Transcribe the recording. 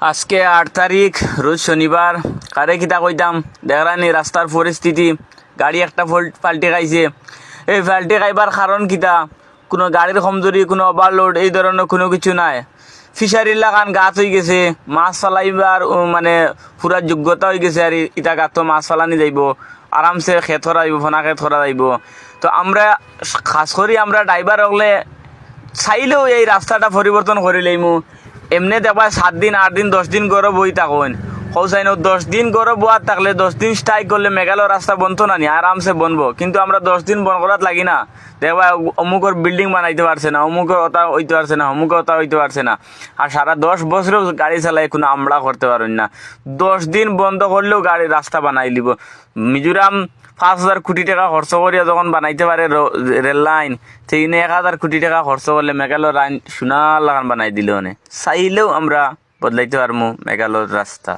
আজকে 8 তারিখ রোজ শনিবার। কারে কিতা কইতাম দেখরানি রাস্তার পরিস্থিতি, গাড়ি একটা পাল্টে খাইছে। এই পাল্টে খাইবার কারণ কিতা, কোনো গাড়ির কমজোরি, কোনো ওভারলোড এই ধরনের কোনো কিছু নাই। ফিশারির লাগান গাছ হয়ে গেছে, মাছ চালাইবার মানে পুরা যোগ্যতা হয়ে গেছে। আর ইটা গাছ মাছ চালানি যাইব, আরামসে খেত করা যাইব, ফোনা খেত করা যাইব। তো আমরা খাস করি আমরা ড্রাইভার হলে চাইলেও এই রাস্তাটা পরিবর্তন করে লইমু। এমনি দেখবা 7 দিন 8 দিন 10 দিন গরম বই থাকুন, হৌসাইন 10 দিন গরম বোয়ার থাকলে 10 দিন স্ট্রাইক করলে মেঘালয় রাস্তা বনতো না নি, আরামসে বনবো। কিন্তু আমরা 10 দিন বন করাত লাগি না, দেখবা অমুকর বিল্ডিং বানাইতে পারছে না, অমুকের ওটা হইতে পারছে না, অমুকের ওটা হইতে পারছে না। আর সারা 10 বছরেও গাড়ি চালাই কোনো আমলা করতে পারেন না। 10 দিন বন্ধ করলেও গাড়ি রাস্তা বানাই লিব। মিজোরাম 5,000 কোটি টাকা খরচ করিয়া যখন বানাইতে পারে রেল লাইন, সেই 1,000 কোটি টাকা খরচ করলে মেঘালয় লাইন সোনার লাগান বানাই দিল। চাইলেও আমরা বদলাইতে পারবো মেঘালয়ের রাস্তা।